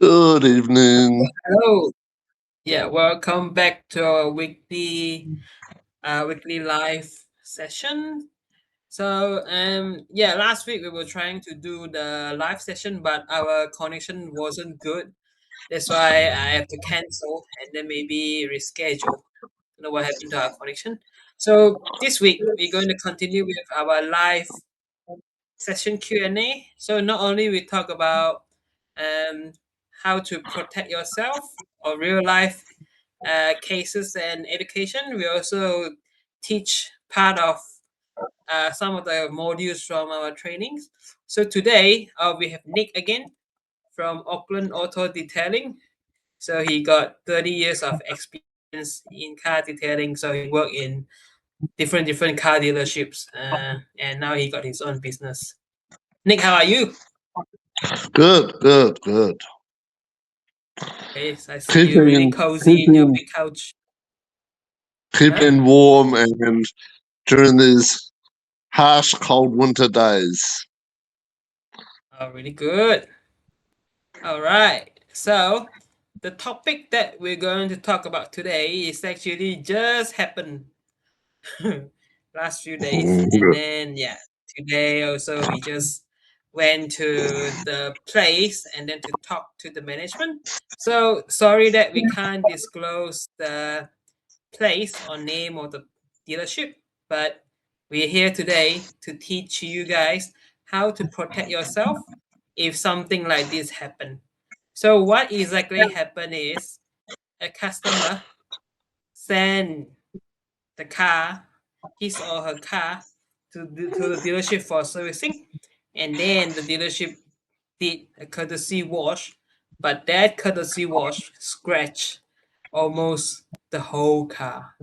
Good evening. Hello. Yeah, welcome back to our weekly live session. Last week we were trying to do the live session, but our connection wasn't good. That's why I have to cancel and then maybe reschedule. Don't know what happened to our connection. So this week we're going to continue with our live session Q&A. So not only we talk about um, how to protect yourself or real life cases and education, we also teach part of some of the modules from our trainings. So today we have Nick again from Auckland Auto Detailing. So he got 30 years of experience in car detailing. So he worked in different car dealerships, and now he got his own business. Nick, how are you? Good. Yes, I see you really Keeping cozy in your keeping big couch. Huh? keeping warm and during these harsh cold winter days. Oh, really good. All right. So, the topic that we're going to talk about today is actually just happened last few days, and Good. then today also we just went to the place and then to talk to the management. So sorry that we can't disclose the place or name of the dealership, but we're here today to teach you guys how to protect yourself if something like this happen. So what exactly happened is a customer sent the car, his or her car, to the dealership for servicing, and then the dealership did a courtesy wash, but that courtesy wash scratched almost the whole car.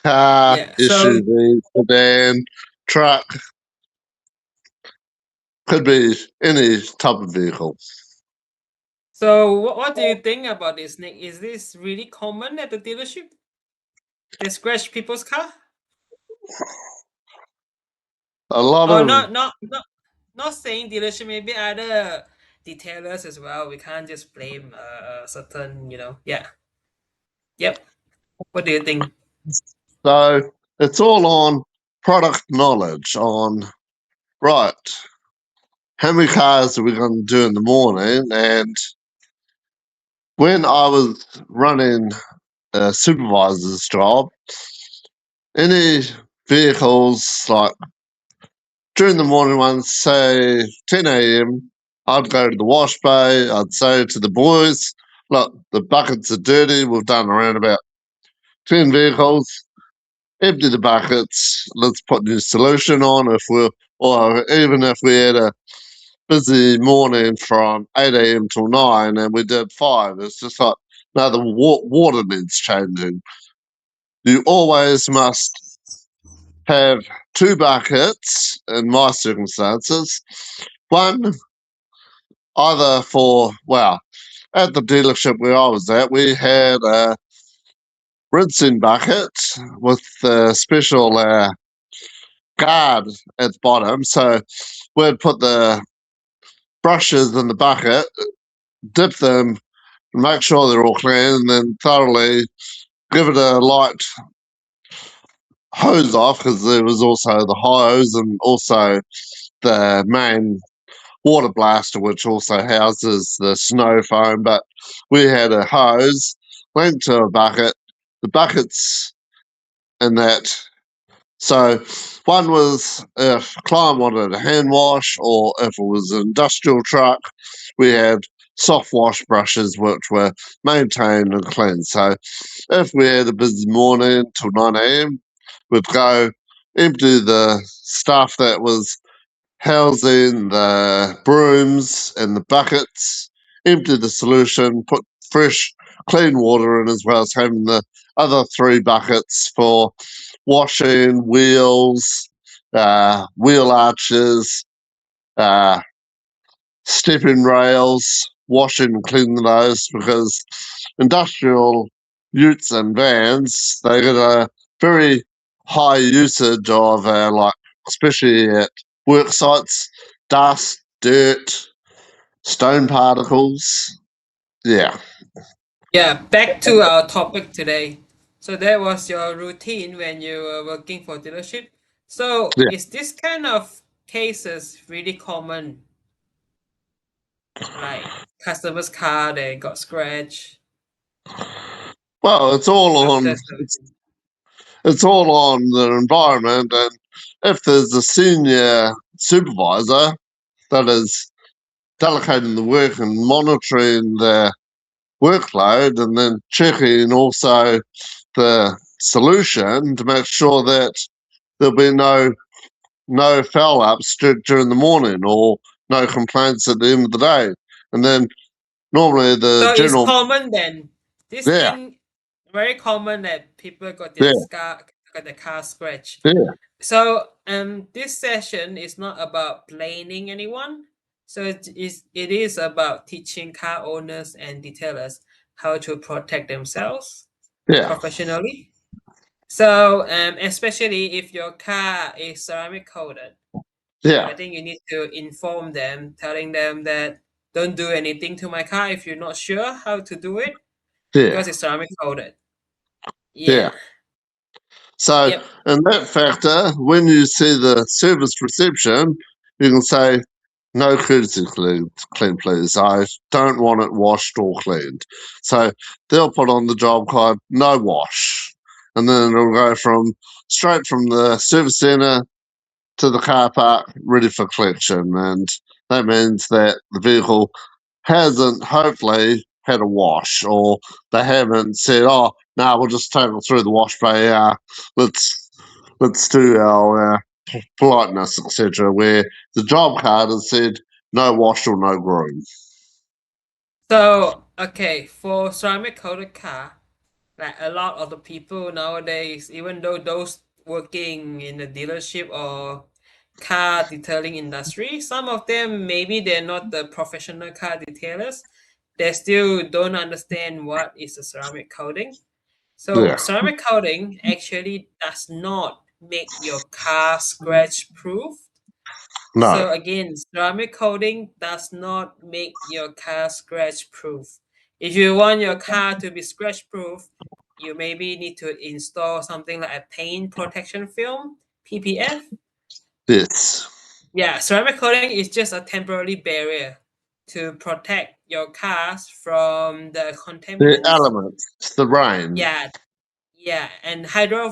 Car, Yeah. So SUV, sedan, truck, could be any type of vehicle. what do you think about this, Nick? Is this really common at the dealership? They scratch people's car? A lot Or of not saying dealership, maybe other detailers as well. We can't just blame certain, Yeah. Yep. What do you think? so it's all on product knowledge on right. How many cars are we going to do in the morning? And when I was running a supervisor's job, any vehicles like during the morning ones, say 10 a.m., I'd go to the wash bay. I'd say to the boys, look, the buckets are dirty. We've done around about 10 vehicles. Empty the buckets. Let's put new solution on. Or even if we had a busy morning from 8 a.m. till 9 and we did five, it's just like, no, the water needs changing. You always must have two buckets in my circumstances. One either for, well, at the dealership where I was at, we had a rinsing bucket with a special guard at the bottom. So we'd put the brushes in the bucket, dip them, make sure they're all clean, and then thoroughly give it a light hose off because there was also the hose and also the main water blaster, which also houses the snow foam. But we had a hose linked to a bucket. The buckets in that. So one was if a client wanted a hand wash or if it was an industrial truck, we had soft wash brushes which were maintained and clean. So if we had a busy morning till 9 a.m., we'd go empty the stuff that was housing the brooms and the buckets, empty the solution, put fresh, clean water in, as well as having the other three buckets for washing wheels, wheel arches, uh, stepping rails, washing and cleaning those because industrial utes and vans, they get a very high usage of like, especially at work sites, dust, dirt, stone particles. Yeah, Yeah, back to our topic today. So that was your routine when you were working for dealership. So yeah. is this kind of cases really common? Like customers' car they got scratched Well, it's all on after servicing. it's all on the environment, and if there's a senior supervisor that is delegating the work and monitoring the workload, and then checking also the solution to make sure that there'll be no foul ups during the morning or no complaints at the end of the day. And then normally the So it's general, common then. This yeah, thing very common that people got yeah, their car scratched. yeah, So this session is not about blaming anyone. So it is about teaching car owners and detailers how to protect themselves yeah, professionally. So especially if your car is ceramic coated, yeah, I think you need to inform them, telling them that don't do anything to my car if you're not sure how to do it yeah, because it's ceramic coated. yeah. Yeah. So, Yep. in that factor, when you see the service reception, you can say, no courtesy clean, please. I don't want it washed or cleaned. So they'll put on the job card, no wash. And then it'll go straight from the service centre to the car park ready for collection. And that means that the vehicle hasn't hopefully had a wash, or they haven't said, oh, no, we'll just take it through the wash bay. Let's let's do our politeness, etc. Where the job card has said no wash or no groom. So okay, for ceramic coated car, like a lot of the people nowadays, even though those working in the dealership or car detailing industry, some of them maybe they're not the professional car detailers. They still don't understand what is a ceramic coating. So Yeah, ceramic coating actually does not make your car scratch proof. no, So again, ceramic coating does not make your car scratch proof. If you want your car to be scratch proof, you maybe need to install something like a paint protection film, PPF. yes, Yeah, ceramic coating is just a temporary barrier to protect your cars from the the contaminants. elements, the rain. Yeah, yeah, and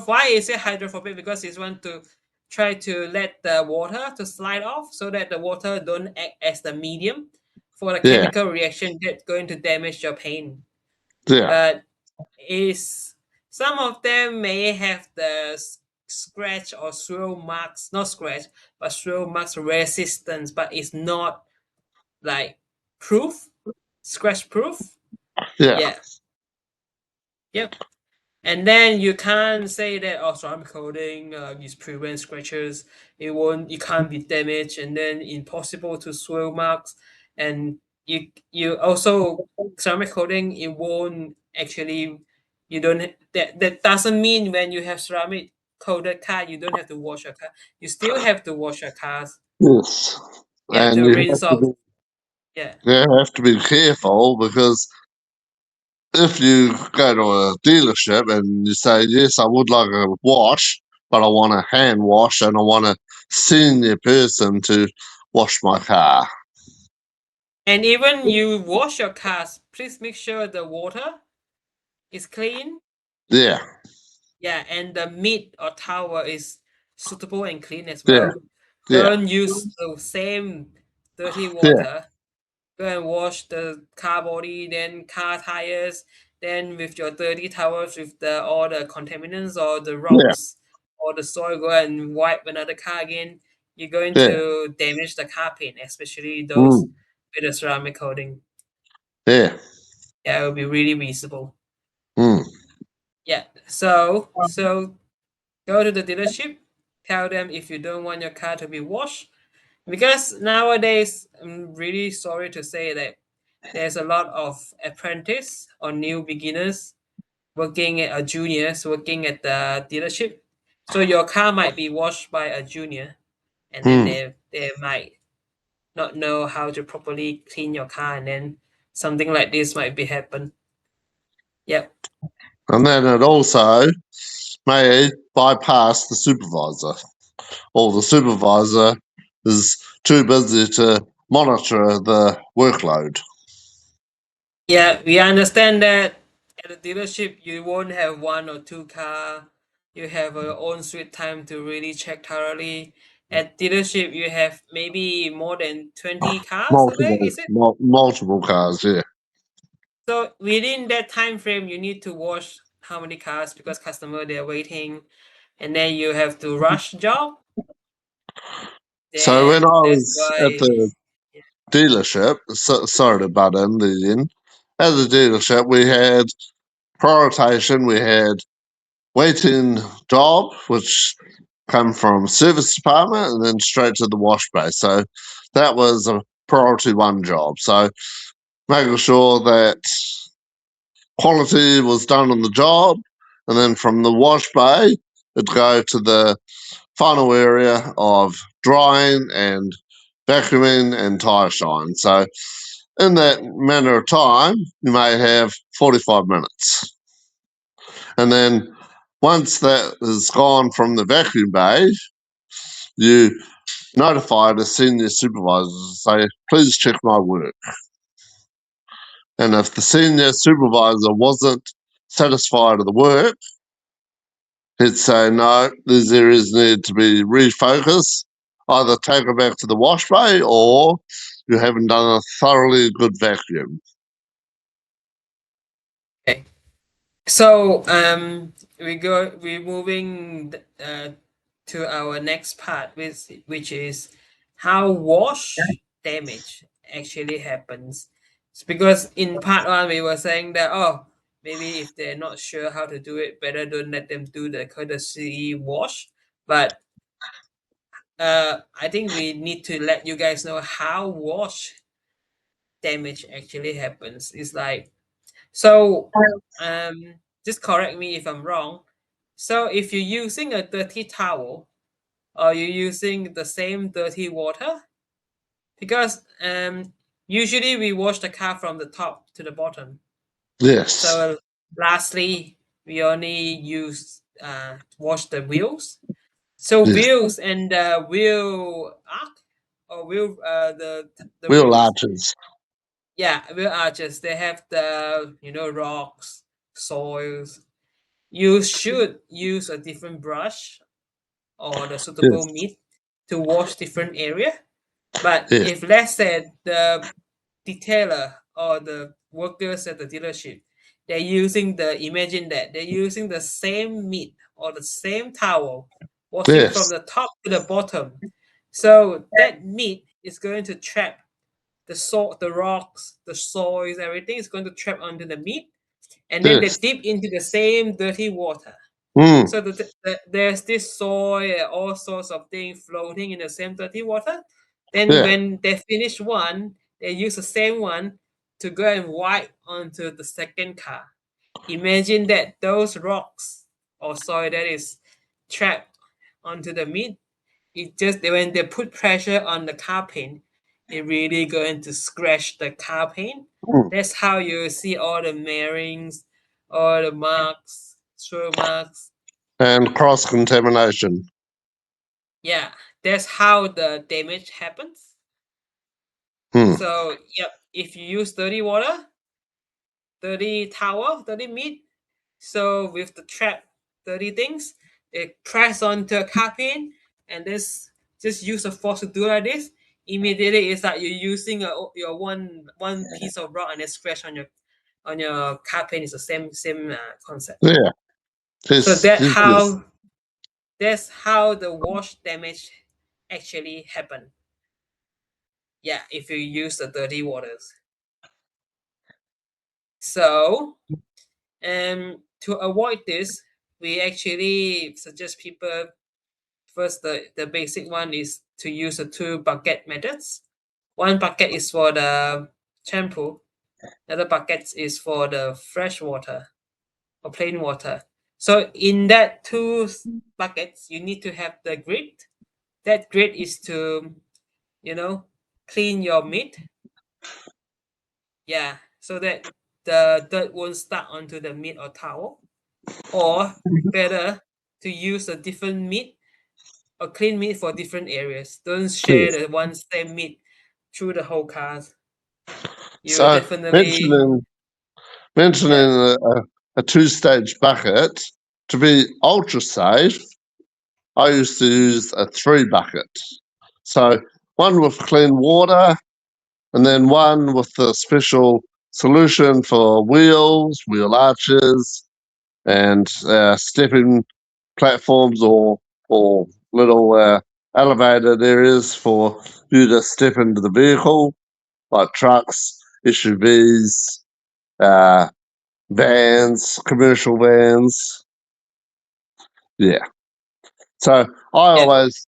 why is it hydrophobic? Because it's want to try to let the water to slide off so that the water don't act as the medium for the Yeah, chemical reaction that's going to damage your paint. yeah, But is some of them may have the scratch or swirl marks, not scratch, but swirl marks resistance, but it's not like proof, scratch proof. yeah, Yeah. Yep. And then you can't say that oh ceramic coating is prevent scratches. It can't be damaged, and then impossible to swirl marks. And you also ceramic coating it won't actually you don't that doesn't mean when you have ceramic coated car you don't have to wash your car. You still have to wash your cars. yes. Yeah, And to rinse off. Yeah. you have to be careful, because if you go to a dealership and you say, yes, I would like a wash, but I want a hand wash and I want a senior person to wash my car. And even you wash your cars, please make sure the water is clean. Yeah, Yeah, and the meat or towel is suitable and clean as yeah, well. yeah, Don't use the same dirty yeah, water. Go and wash the car body, then car tires, then with your dirty towels with the all the contaminants or the yeah, rocks or the soil, go and wipe another car again. You're going yeah, to damage the car paint, especially those mm, with a ceramic coating. yeah, Yeah, it will be really visible. mm, Yeah. So go to the dealership, tell them if you don't want your car to be washed. Because nowadays, I'm really sorry to say that there's a lot of apprentice or new beginners working at a juniors working at the dealership. So your car might be washed by a junior, and then mm, they might not know how to properly clean your car, and then something like this might be happen. Yep. And then it also may bypass the supervisor, or the supervisor is too busy to monitor the workload. Yeah, we understand that at a dealership you won't have one or two car. You have your own sweet time to really check thoroughly. At dealership you have maybe more than 20 cars a day, is it? Multiple cars, yeah. So within that time frame you need to wash how many cars because customer they're waiting, and then you have to rush job. So when Then I that's was at why. the dealership, sorry to butt in the end, at the dealership we had prioritization, we had waiting job, which come from service department and then straight to the wash bay. So that was a priority one job. So making sure that quality was done on the job, and then from the wash bay, it'd go to the final area of drying and vacuuming and tire shine. So in that manner of time, you may have 45 minutes. And then once that is gone from the vacuum bay, you notify the senior supervisor to say, please check my work. And if the senior supervisor wasn't satisfied with the work, he'd say, no, these areas need to be refocused. Either take it back to the wash bay or you haven't done a thoroughly good vacuum. Okay. So we're moving to our next part, which is how wash damage actually happens. It's because in part one we were saying that, oh, maybe if they're not sure how to do it, better don't let them do the courtesy wash. But I think we need to let you guys know how wash damage actually happens. It's like, so just correct me if I'm wrong. So if you're using a dirty towel, or you're using the same dirty water, because usually we wash the car from the top to the bottom. Yes, So lastly, we only use wash the wheels. So yes. wheels and wheel arc, or wheel the Wheel wheels. arches. Yeah, wheel arches. They have the rocks, soils. You should use a different brush or the suitable Yes, meat to wash different area. But yes, if let's say the detailer or the workers at the dealership, they're using imagine that they're using the same meat or the same towel, washing from yes, the top to the bottom. So that meat is going to trap the salt, the rocks, the soils, everything is going to trap onto the meat, and then they yes. dip into the same dirty water. Mm, So there's this soil and all sorts of things floating in the same dirty water. Then yeah, when they finish one, they use the same one to go and wipe onto the second car. Imagine that those rocks or soil that is trapped onto the meat, it just when they put pressure on the car paint, it really going to scratch the car paint. mm. That's how you see all the markings, all the marks, swirl marks. And cross contamination. Yeah, that's how the damage happens. Hmm. So, yep, if you use dirty water, dirty towel, dirty meat, so with the trap dirty things, it press onto a carpet, and this just use a force to do like this. Immediately, it's like you're using your one piece of rock and then scratch on your carpet. Is the same concept. Yeah, So yes, yes, yes. that's how the wash damage actually happen. Yeah, if you use the dirty waters. So, to avoid this, we actually suggest people first the basic one is to use the two bucket methods. One bucket is for the shampoo, the other bucket is for the fresh water or plain water. So in that buckets, you need to have the grid. That grid is to, you know, clean your meat. Yeah, so that the dirt won't stuck onto the meat or towel. Or better to use a different meat or clean meat for different areas. Don't share Yes. the one same meat through the whole cars. You will So definitely mentioning yeah. a two-stage bucket to be ultra safe. I used to use a three bucket. So one with clean water, and then one with the special solution for wheels, wheel arches, and stepping platforms or little elevated areas for you to step into the vehicle, like trucks, SUVs, uh, vans, commercial vans. Yeah. So I Yeah. always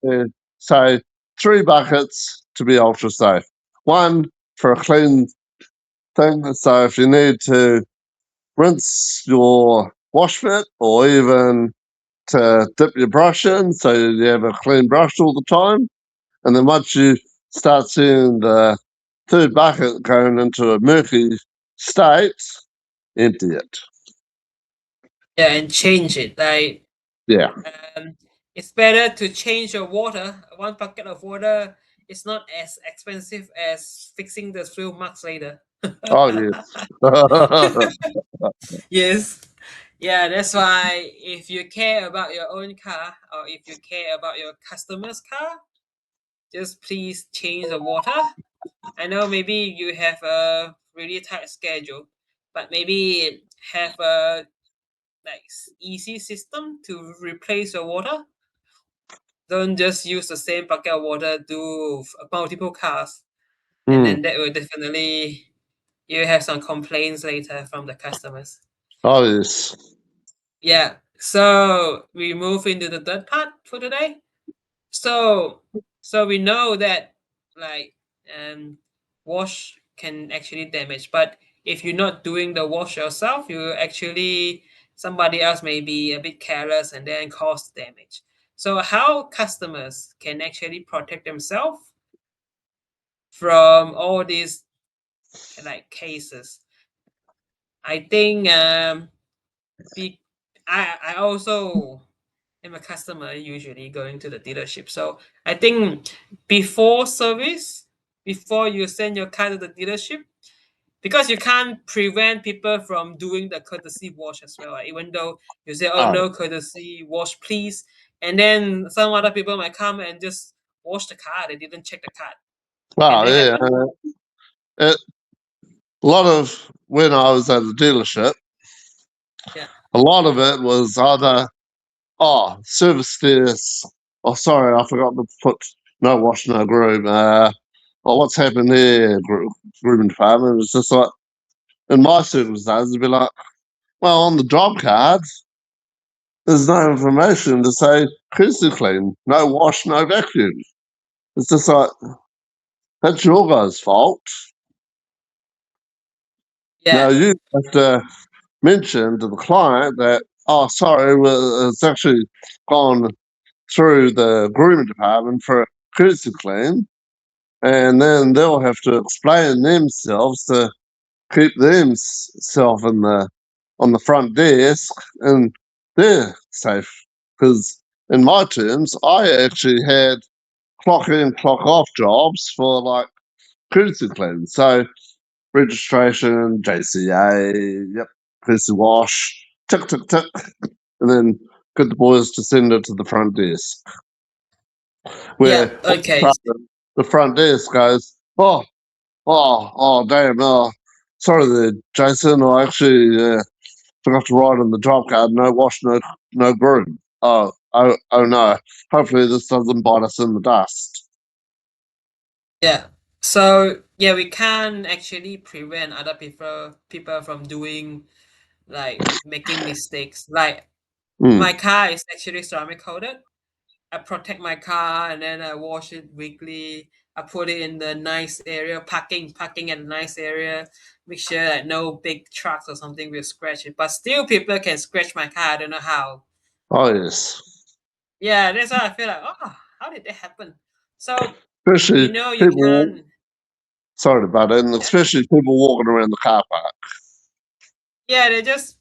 say three buckets to be ultra safe. One for a clean thing. So if you need to rinse your wash bit or even to dip your brush in so you have a clean brush all the time. And then once you start seeing the third bucket going into a murky state, empty it. Yeah, and change it. Like Yeah. um, it's better to change your water. One bucket of water is not as expensive as fixing the fuel marks later. Oh, yes. Yes. Yeah, that's why if you care about your own car or if you care about your customer's car, just please change the water. I know maybe you have a really tight schedule, but maybe have a like easy system to replace your water. Don't just use the same bucket of water do multiple cars, and Hmm. then that will definitely you have some complaints later from the customers. Oh, yes. Yeah. So we move into the third part for today. So so we know that like wash can actually damage, but if you're not doing the wash yourself, you actually somebody else may be a bit careless and then cause damage. So how customers can actually protect themselves from all these like cases? I think be I also am a customer usually going to the dealership. So I think before service, before you send your car to the dealership, because you can't prevent people from doing the courtesy wash as well. Right? Even though you say, "Oh Oh, no, courtesy wash, please," and then some other people might come and just wash the car. They didn't check the car. Can well, that yeah. happen? A lot of when I was at the dealership, Yeah. a lot of it was either, oh, service this. Oh, sorry, I forgot to put no wash, no groom. Oh, what's happened here, grooming department? It's just like, in my circumstances, it'd be like, well, on the job card, there's no information to say courtesy clean, no wash, no vacuum. It's just like, that's your guys' fault. Now Yeah. you have to mention to the client that, oh, sorry, well, it's actually gone through the grooming department for a courtesy clean, and then they'll have to explain themselves to keep themselves in the on the front desk, and they're safe. Because in my terms, I actually had clock in, clock off jobs for like courtesy cleans. So registration, JCA, yep, courtesy wash, tick, tick, tick, and then get the boys to send it to the front desk. Yeah. Where all of a Okay. sudden the front desk goes, damn, sorry there, Jason, I actually forgot to write on the job card, no wash, no groom. Oh no. Hopefully this doesn't bite us in the dust. Yeah. So yeah, we can't actually prevent other people from doing like making mistakes. Like Mm. my car is actually ceramic coated. I protect my car and then I wash it weekly. I put it in the nice area, parking at a nice area. Make sure that no big trucks or something will scratch it. But still, people can scratch my car. I don't know how. Oh yes. Yeah, that's why I feel like, oh, how did that happen? So you Especially know you people can. Sorry about it, and especially people walking around the car park. Yeah, they just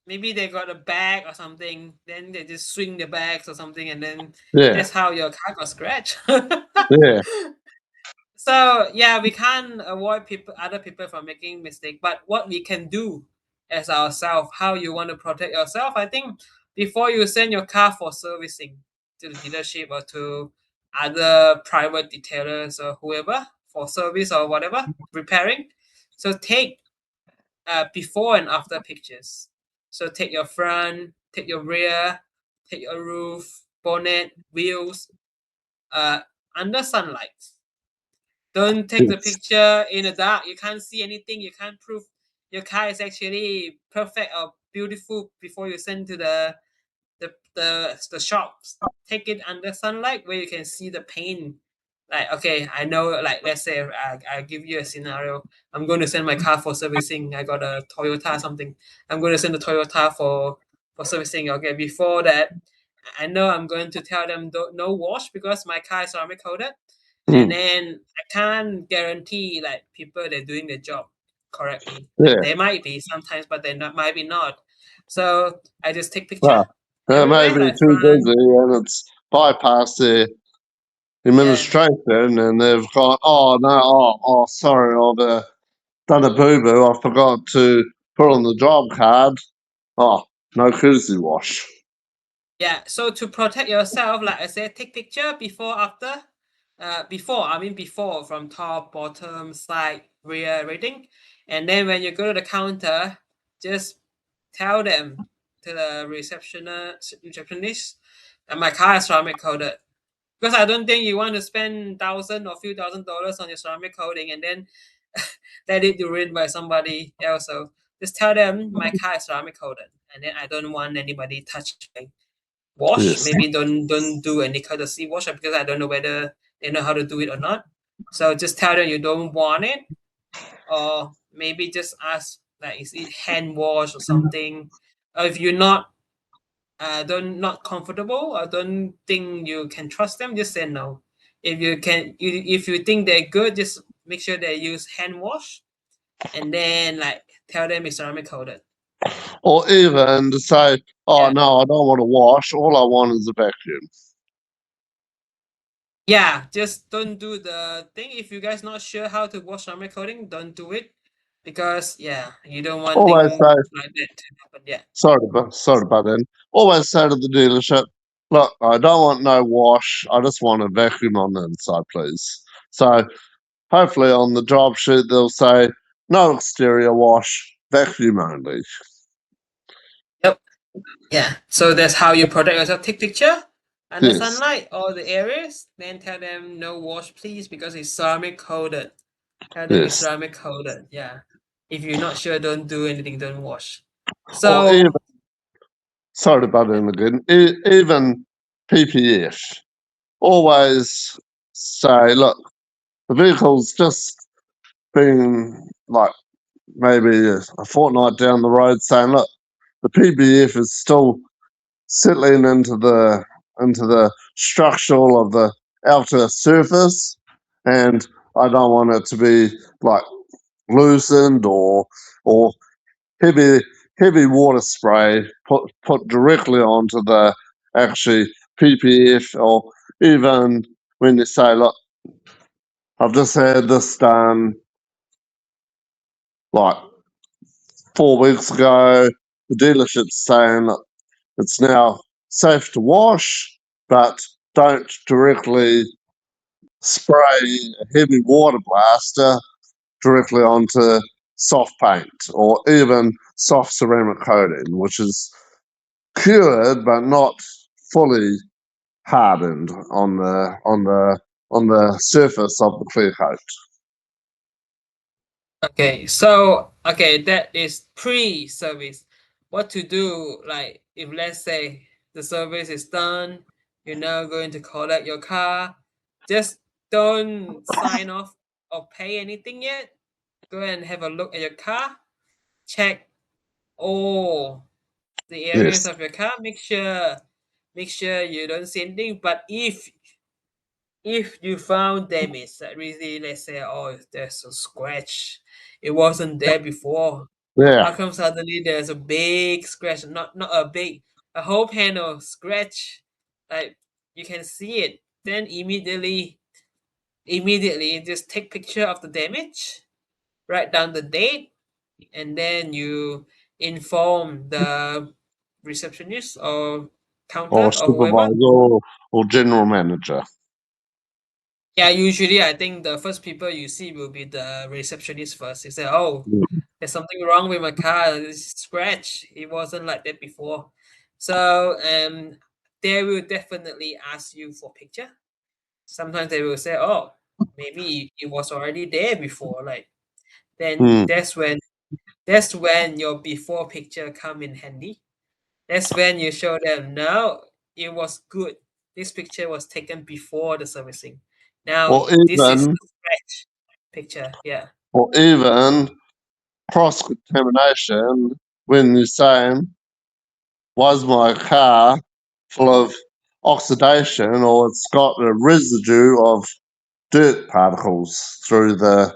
maybe they got a bag or something, then they just swing the bags or something, and then Yeah, that's how your car got scratched. yeah, So yeah, we can't avoid other people from making mistake. But what we can do as ourselves, how you want to protect yourself, I think before you send your car for servicing to the dealership or to other private detailers or whoever for service or whatever repairing, so take before and after pictures. So take your front, take your rear, take your roof, bonnet, wheels, uh, under sunlight. Don't take the yes, picture in the dark. You can't see anything. You can't prove your car is actually perfect or beautiful before you send to the shops. Take it under sunlight where you can see the paint. Like okay, I know. Like let's say I give you a scenario. I'm going to send my car for servicing. I got a Toyota something. I'm going to send the Toyota for servicing. Okay, before that, I know I'm going to tell them no wash because my car is ceramic coated, and mm, then I can't guarantee like people they're doing their job correctly. Like yeah. they might be sometimes, but they not might be not. So I just take picture Well, they may everywhere, be like too front, busy and it's bypassed their yeah, administration, and they've gone, oh no, sorry, I've done a boo boo. I forgot to put on the job card. Oh, no courtesy wash. yeah. So to protect yourself, like I said, take picture before, after. Before I mean before from top, bottom, side, rear, everything, and then when you go to the counter, just tell them to the receptionist that my car is ceramic coated. Because I don't think you want to spend thousand or few $1,000s on your ceramic coating and then let it ruined by somebody else. So just tell them my car is ceramic coated, and then I don't want anybody touch my wash. Yes. Maybe don't do any courtesy wash because I don't know whether they know how to do it or not. So just tell them you don't want it, or maybe just ask like is it hand wash or something. Or if you're don't not comfortable or don't think you can trust them, just say no. If you think they're good, just make sure they use hand wash, and then like tell them it's ceramic coated. Or even to say, oh Yeah, no, I don't want to wash. All I want is a vacuum. yeah. Just don't do the thing. If you guys not sure how to wash ceramic coating, don't do it because yeah, you don't want Always thing say, like that to happen. Yeah. sorry, but then always say to the dealership, look, I don't want no wash. I just want a vacuum on the inside, please. So hopefully on the job sheet they'll say no exterior wash, vacuum only. Yep. Yeah. So that's how you protect yourself. Take picture under Yes, sunlight, all the areas, then tell them no wash please because it's ceramic coated. Tell them it's yes. ceramic coated. Yeah. If you're not sure, don't do anything, don't wash. Or even, So sorry to butt in again, even PPF. Always say, look, the vehicle's just been like maybe a fortnight down the road saying, look, the PBF is still settling into the structural of the outer surface, and I don't want it to be like loosened or heavy heavy water spray put directly onto the actually PPF, or even when you say, look, I've just had this done like 4 weeks ago. The dealership's saying that it's now safe to wash, but don't directly spray a heavy water blaster directly onto soft paint or even soft ceramic coating, which is cured but not fully hardened on the surface of the clear coat. okay, so okay, that is pre-service. What to do, like if let's say the service is done, you're now going to collect your car, just don't sign off or pay anything yet. Go and have a look at your car, check all the areas Yes, of your car, make sure you don't see anything. But if you found damage that really, let's say, oh, there's a scratch, it wasn't there before. Yeah. How come suddenly there's a big scratch? Not a big, a whole panel scratch, like you can see it. Then immediately just take picture of the damage, write down the date, and then you inform the receptionist or Or counter or whoever. supervisor or general manager. Yeah, usually I think the first people you see will be the receptionist first. They say, "Oh, Mm. there's something wrong with my car. This scratch. It wasn't like that before." So, they will definitely ask you for picture. Sometimes they will say, "Oh, maybe it was already there before." Like then Mm. that's when your before picture come in handy. That's when you show them, no, it was good. This picture was taken before the servicing. Now Or this is even the scratch picture. Yeah. or even cross contamination when you're saying, was my car full of oxidation or it's got a residue of dirt particles through the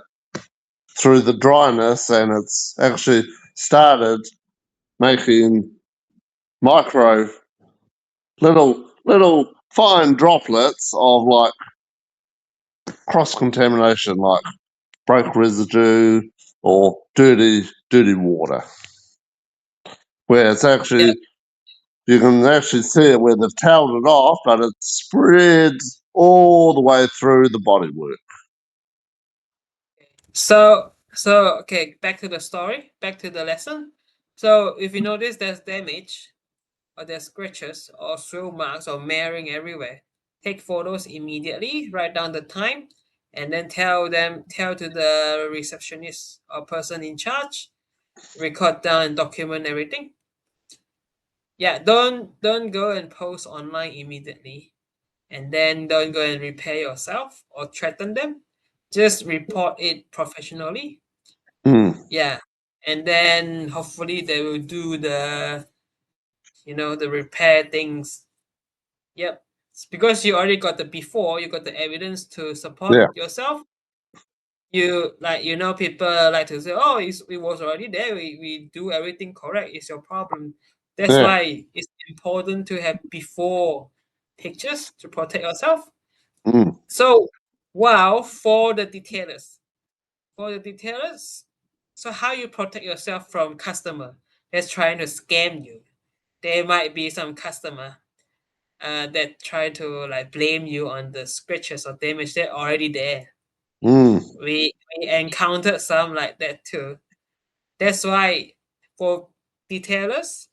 dryness and it's actually started making micro little fine droplets of like cross contamination like brake residue or dirty water where it's Yeah. actually you can actually see it where they've toweled it off but it spreads all the way through the bodywork. So okay, back to the story, back to the lesson. So if you notice there's damage or there's scratches or swirl marks or marring everywhere, take photos immediately, write down the time, and then tell to the receptionist or person in charge, record down and document everything. Yeah, don't go and post online immediately, and then don't go and repair yourself or threaten them. Just report it professionally. Mm, Yeah, and then hopefully they will do the repair things. Yep. It's because you already got the before, you got the evidence to support yeah, yourself. People like to say, oh, it was already there, we do everything correct, it's your problem. That's yeah, why it's important to have before pictures to protect yourself. mm, So wow, for the detailers, so how you protect yourself from customer that's trying to scam you. There might be some customer that try to like blame you on the scratches or damage that already there. mm, We encountered some like that too. That's why for detailers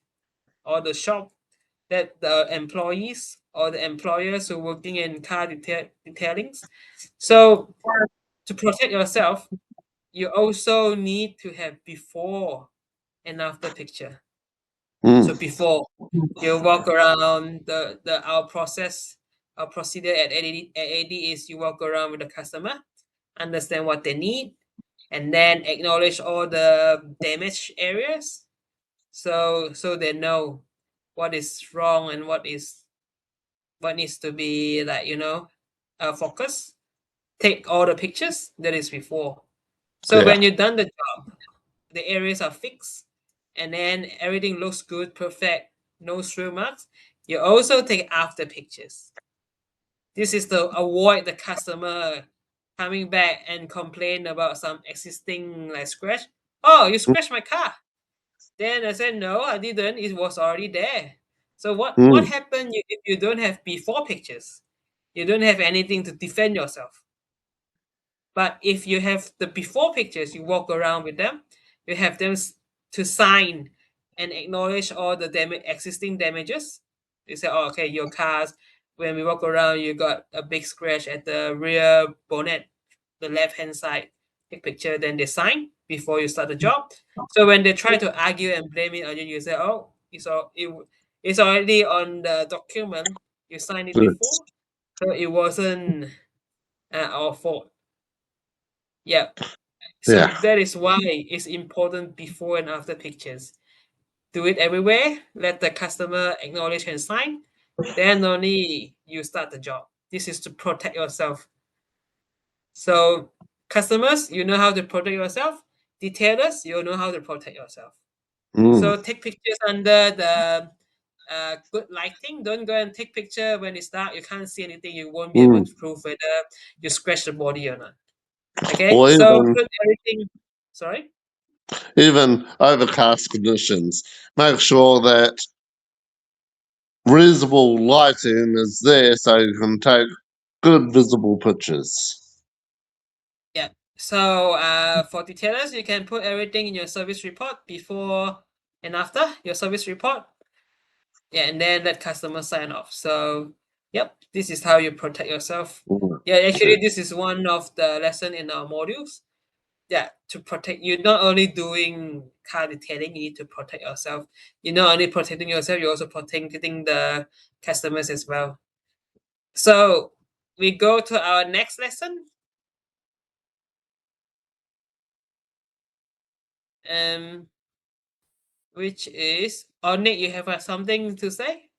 or the shop, that the employees or the employers who working in car detailings. So to protect yourself, you also need to have before and after picture. So mm, before you walk around the our procedure at AAD is you walk around with the customer, understand what they need, and then acknowledge all the damaged areas, so they know what is wrong and what needs to be like focus. Take all the pictures that is before. So yeah, when you're done the job, the areas are fixed, and then everything looks good, perfect, no stream marks. You also take after pictures. This is to avoid the customer coming back and complain about some existing like scratch. Oh, you scratched my car. Then I said, no, I didn't. It was already there. So what mm, happened if you don't have before pictures? You don't have anything to defend yourself. But if you have the before pictures, you walk around with them, you have them to sign and acknowledge all the existing damages. You say, oh, okay, your cars, when we walk around, you got a big scratch at the rear bonnet, the left hand side. Take picture, then they sign before you start the job. So when they try to argue and blame it on you, you say, oh, it's already on the document. You signed it good, before, so it wasn't our fault. Yeah. So yeah, that is why it's important before and after pictures. Do it everywhere. Let the customer acknowledge and sign. Then only you start the job. This is to protect yourself. So customers, you know how to protect yourself. Detailers, you know how to protect yourself. Mm, So take pictures under the good lighting. Don't go and take picture when it's dark. You can't see anything. You won't be able mm. to prove whether you scratch the body or not. Okay, Or so even put everything. Sorry. even overcast conditions. Make sure that reasonable lighting is there so you can take good visible pictures. Yeah. So for detailers, you can put everything in your service report before and after your service report. Yeah, and then let customers sign off. So yep, this is how you protect yourself. Mm, Yeah, actually, this is one of the lesson in our modules. Yeah, to protect you, not only doing car detailing, you need to protect yourself. You're not only protecting yourself, you're also protecting the customers as well. So we go to our next lesson. Um, which is, oh Nick, you have something to say?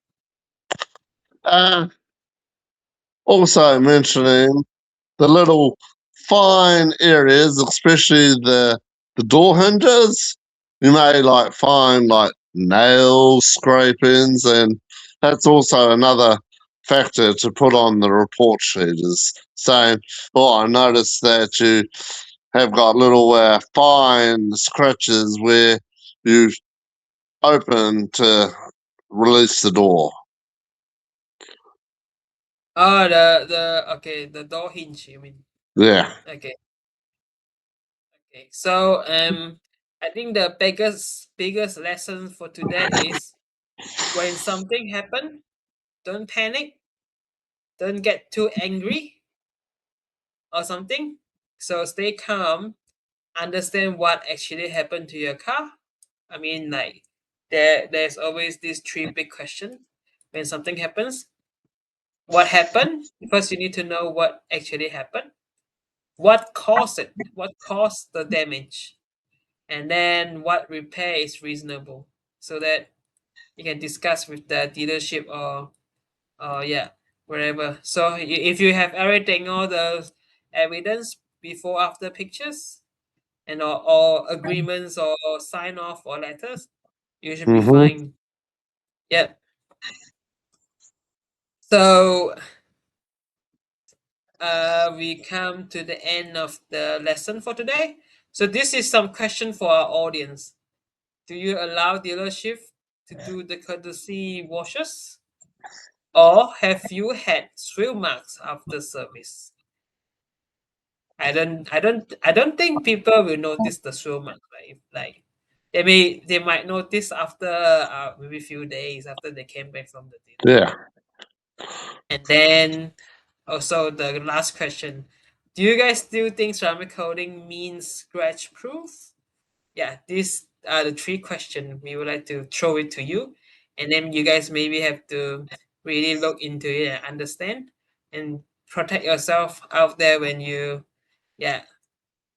Uh, Also mentioning the little fine areas, especially the door hinges. You may like find like nail scrapings, and that's also another factor to put on the report sheet. Is saying, "Oh, I noticed that you have got little fine scratches where you open to release the door." Oh, the okay, the door hinge. You mean? Yeah, Okay, okay. So I think the biggest lesson for today is when something happen, don't panic, don't get too angry or something. So stay calm, understand what actually happened to your car. I mean, like there's always these three big questions when something happens. What happened? First, you need to know what actually happened. What caused it? What caused the damage? And then what repair is reasonable, so that you can discuss with the dealership or yeah, wherever. So if you have everything, all the evidence before after pictures and or agreements or sign off or letters, you should be mm-hmm. fine. Yeah. So we come to the end of the lesson for today. So this is some question for our audience. Do you allow dealership to do the courtesy washes? Or have you had thrill marks after service? I don't think people will notice the thrill marks, right? Like they might notice after maybe few days after they came back from the dealer. Yeah, And then also the last question. Do you guys still think ceramic coating means scratch proof? Yeah, these are the three questions we would like to throw it to you. And then you guys maybe have to really look into it and understand and protect yourself out there when you yeah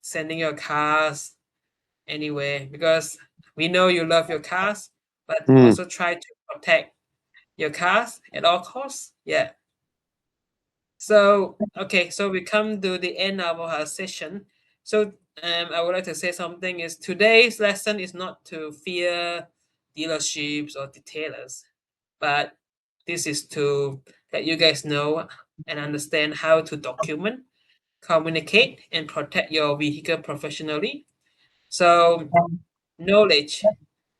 sending your cars anywhere, because we know you love your cars, but mm, also try to protect your cars at all costs. Yeah. So okay, so we come to the end of our session. So I would like to say something is today's lesson is not to fear dealerships or detailers, but this is to let you guys know and understand how to document, communicate, and protect your vehicle professionally. So knowledge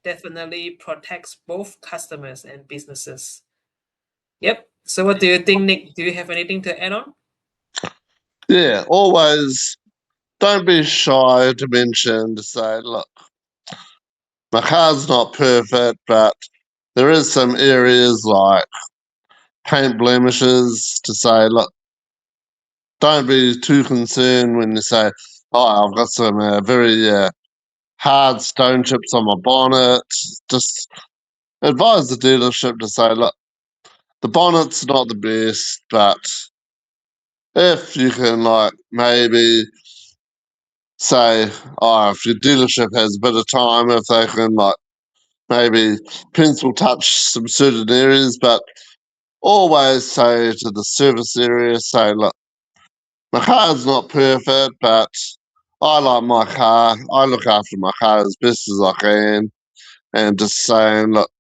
definitely protects both customers and businesses. Yep. So what do you think, Nick? Do you have anything to add on? yeah. Always don't be shy to mention to say, look, my car's not perfect, but there is some areas like paint blemishes to say, look, don't be too concerned when you say, oh, I've got some very hard stone chips on my bonnet. Just advise the dealership to say, look, the bonnet's not the best, but if you can like maybe say, oh, if your dealership has a bit of time, if they can like maybe pencil touch some certain areas, but always say to the service area, say, look, my car's not perfect, but I like my car. I look after my car as best as I can. And just saying, look,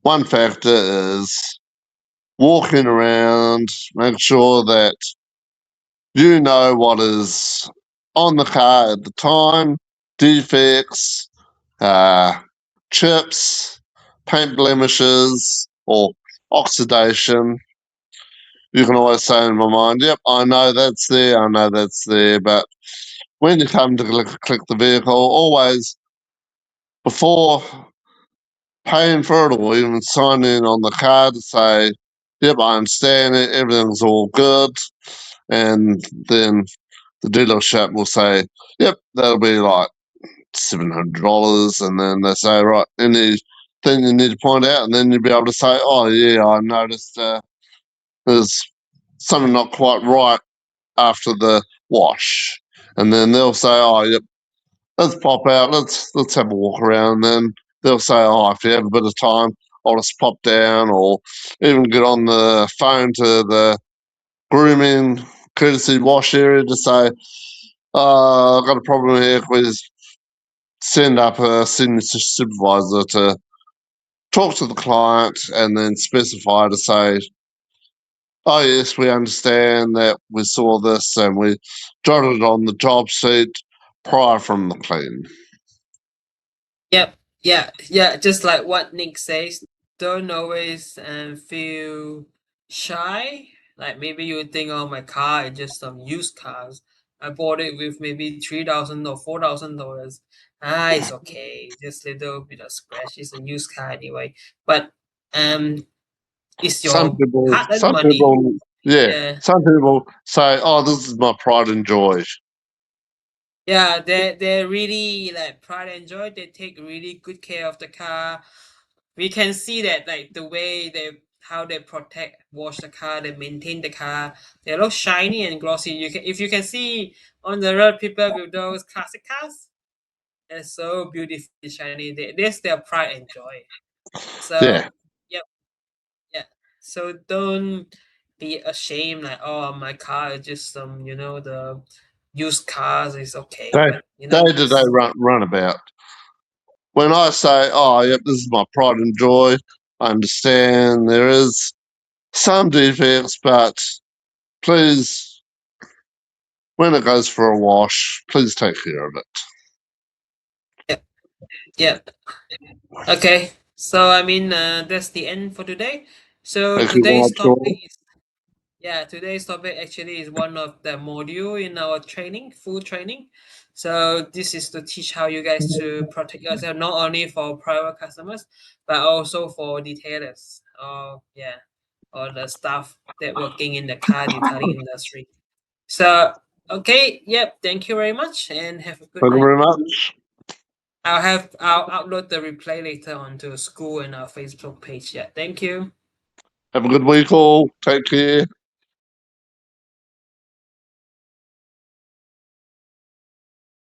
one factor is walking around, make sure that you know what is on the car at the time, defects, uh, chips, paint blemishes, or oxidation. You can always say in my mind, yep, I know that's there, I know that's there. But when you come to click the vehicle, always before paying for it or even signing on the card to say, yep, I understand it, everything's all good. And then the dealership will say, yep, that'll be like $700. And then they say, right, anything you need to point out. And then you'll be able to say, oh, yeah, I noticed there's something not quite right after the wash. And then they'll say, oh, yep, let's pop out, let's have a walk around. And then they'll say, oh, if you have a bit of time, I'll just pop down or even get on the phone to the grooming courtesy wash area to say, I've got a problem here. Can we just send up a senior supervisor to talk to the client and then specify to say, oh, yes, we understand that we saw this and we jotted it on the job sheet prior from the clean. Yep. Yeah. Yeah. Just like what Nick says, don't always feel shy. Like maybe you think, oh, my car is just some used cars. I bought it with maybe $3,000 or $4,000. Ah, it's okay. Just little bit of scratch. It's a used car anyway. But um, it's Some your people, hard-earned some money. people, yeah, Yeah. some people say, "Oh, this is my pride and joy." Yeah, they're really like pride and joy. They take really good care of the car. We can see that like the way they how they protect, wash the car, they maintain the car. They look shiny and glossy. You can if you can see on the road people with those classic cars, they're so beautifully shiny. That's their pride and joy. So Yeah, yep, yeah. So don't be ashamed like oh my car is just some the used cars is okay, day but day to day just runabout. When I say, "Oh, yep, this is my pride and joy," I understand there is some defects, but please, when it goes for a wash, please take care of it. yeah, yeah. Okay, so I mean that's the end for today. So Thank you very today's much, topic Sean. is today's topic actually is one of the module in our training, full training. So this is to teach how you guys to protect yourself not only for private customers but also for detailers or or the staff that working in the car detailing industry. So okay, yep, thank you very much and have a good Thank you night. very much. I'll upload the replay later onto school and our Facebook page. Yeah, thank you. Have a good week, all. Take care.